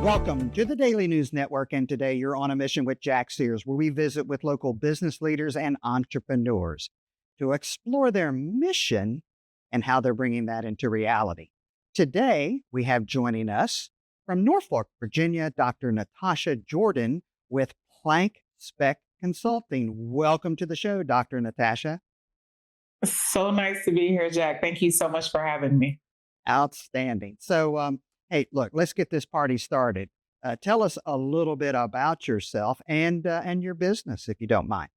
Welcome to the Daily News Network, and today you're on a mission with Jack Sears, where we visit with local business leaders and entrepreneurs to explore their mission and how they're bringing that into reality. Today, we have joining us from Norfolk, Virginia, Dr. NaTasha Jordan with Speck Consulting. Welcome to the show, Dr. NaTasha. So nice to be here, Jack. Thank you so much for having me. Outstanding. Hey, look, let's get this party started. Tell us a little bit about yourself and your business, if you don't mind.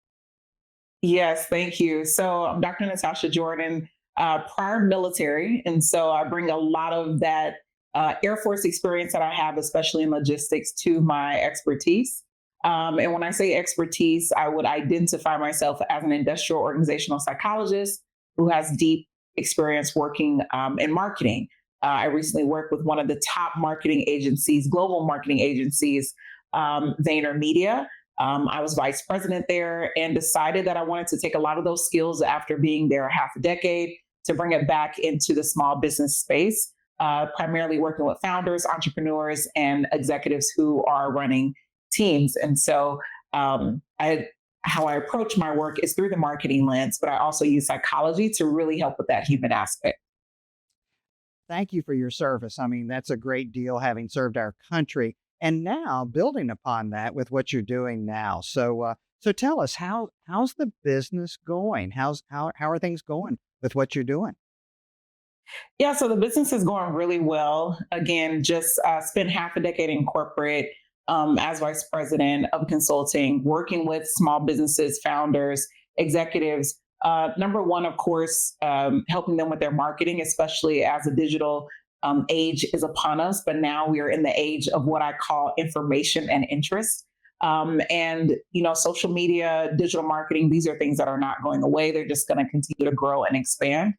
Yes, thank you. So I'm Dr. NaTasha Jordan, prior military. And so I bring a lot of that Air Force experience that I have, especially in logistics, to my expertise. And when I say expertise, I would identify myself as an industrial organizational psychologist who has deep experience working in marketing. I recently worked with one of the top marketing agencies, global marketing agencies, VaynerMedia. I was vice president there and decided that I wanted to take a lot of those skills after being there half a decade to bring it back into the small business space, primarily working with founders, entrepreneurs, and executives who are running teams. And so how I approach my work is through the marketing lens, but I also use psychology to really help with that human aspect. Thank you for your service. I mean, that's a great deal having served our country. And now building upon that with what you're doing now. So tell us how's the business going? How are things going with what you're doing? Yeah, so the business is going really well. Again, just spent half a decade in corporate as vice president of consulting, working with small businesses, founders, executives. Number one, of course, helping them with their marketing, especially as the digital age is upon us. But now we are in the age of what I call information and interest. Social media, digital marketing, these are things that are not going away. They're just going to continue to grow and expand.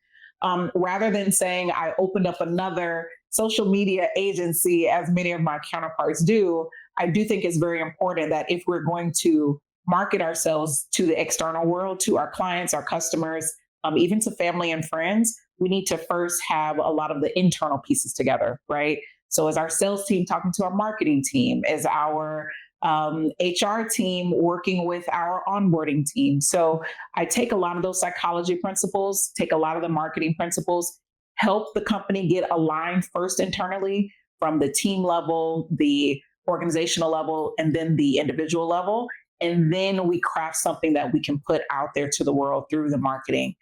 Rather than saying I opened up another social media agency, as many of my counterparts do, I do think it's very important that if we're going to market ourselves to the external world, to our clients, our customers, even to family and friends, we need to first have a lot of the internal pieces together, right? So as our sales team talking to our marketing team, as our HR team working with our onboarding team. So I take a lot of those psychology principles, take a lot of the marketing principles, help the company get aligned first internally from the team level, the organizational level, and then the individual level. And then we craft something that we can put out there to the world through the marketing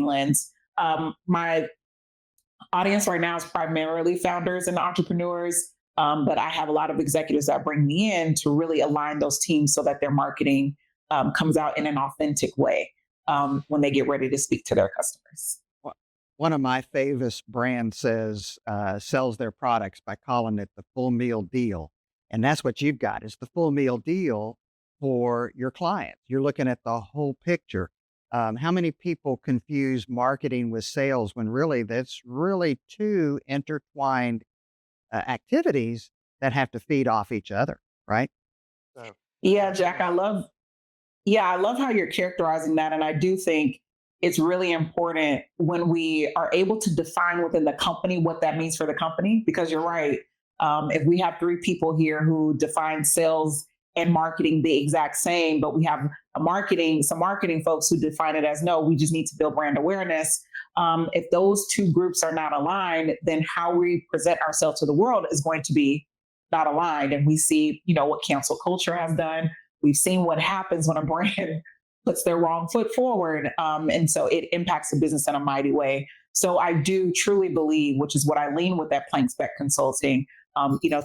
lens. My audience right now is primarily founders and entrepreneurs, but I have a lot of executives that bring me in to really align those teams so that their marketing comes out in an authentic way when they get ready to speak to their customers. One of my famous brands sells their products by calling it the full meal deal. And that's what you've got is the full meal deal for your clients. You're looking at the whole picture. How many people confuse marketing with sales when really that's really two intertwined activities that have to feed off each other, right? So, Yeah, Jack, I love how you're characterizing that. And I do think it's really important when we are able to define within the company what that means for the company, because you're right. If we have three people here who define sales and marketing the exact same, but we have some marketing folks who define it as no, we just need to build brand awareness. If those two groups are not aligned, then how we present ourselves to the world is going to be not aligned. And we see, what cancel culture has done. We've seen what happens when a brand puts their wrong foot forward. And so it impacts the business in a mighty way. So I do truly believe, which is what I lean with that Speck Consulting,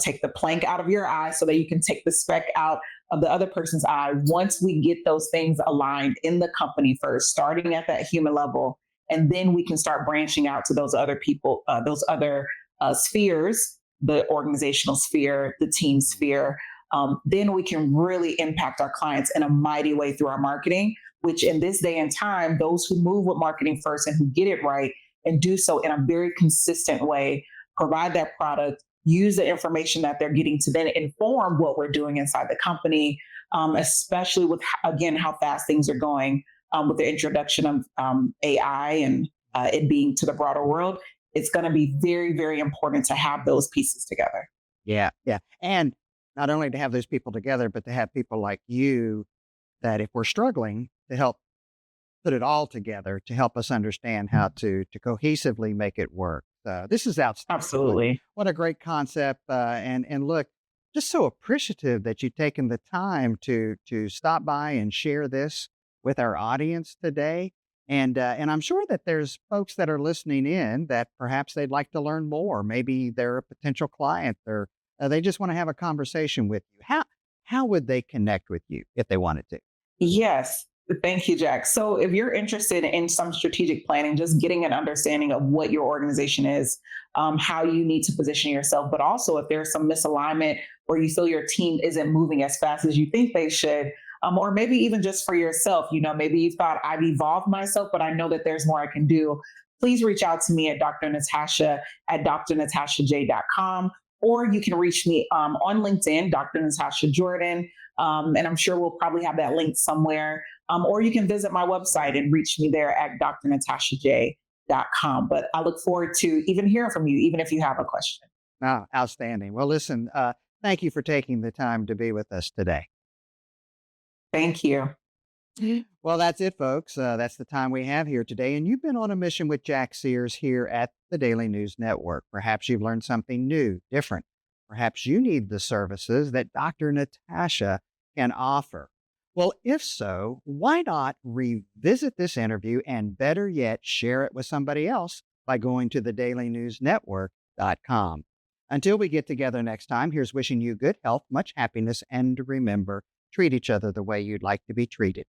take the plank out of your eye so that you can take the speck out of the other person's eye. Once we get those things aligned in the company first, starting at that human level, and then we can start branching out to those other people, those other spheres, the organizational sphere, the team sphere. Then we can really impact our clients in a mighty way through our marketing, which in this day and time, those who move with marketing first and who get it right and do so in a very consistent way, provide that product, use the information that they're getting to then inform what we're doing inside the company, especially with, again, how fast things are going with the introduction of AI and it being to the broader world. It's going to be very, very important to have those pieces together. Yeah, yeah. And not only to have those people together, but to have people like you that if we're struggling to help put it all together to help us understand how to cohesively make it work. This is outstanding. Absolutely. What a great concept, and look, just so appreciative that you've taken the time to stop by and share this with our audience today. And I'm sure that there's folks that are listening in that perhaps they'd like to learn more. Maybe they're a potential client, or they just want to have a conversation with you. How would they connect with you if they wanted to? Yes. Thank you, Jack. So, if you're interested in some strategic planning, just getting an understanding of what your organization is, how you need to position yourself, but also if there's some misalignment or you feel your team isn't moving as fast as you think they should, or maybe even just for yourself, maybe you thought I've evolved myself, but I know that there's more I can do. Please reach out to me at Dr. Natasha at drnatashaj.com, or you can reach me on LinkedIn, Dr. Natasha Jordan. And I'm sure we'll probably have that link somewhere. Or you can visit my website and reach me there at drnatashaj.com. But I look forward to even hearing from you, even if you have a question. Ah, outstanding. Well, listen, thank you for taking the time to be with us today. Thank you. Well, that's it, folks. That's the time we have here today. And you've been on a mission with Jack Sears here at the Daily News Network. Perhaps you've learned something new, different. Perhaps you need the services that Dr. Natasha can offer. Well, if so, why not revisit this interview and better yet, share it with somebody else by going to thedailynewsnetwork.com. Until we get together next time, here's wishing you good health, much happiness, and remember, treat each other the way you'd like to be treated.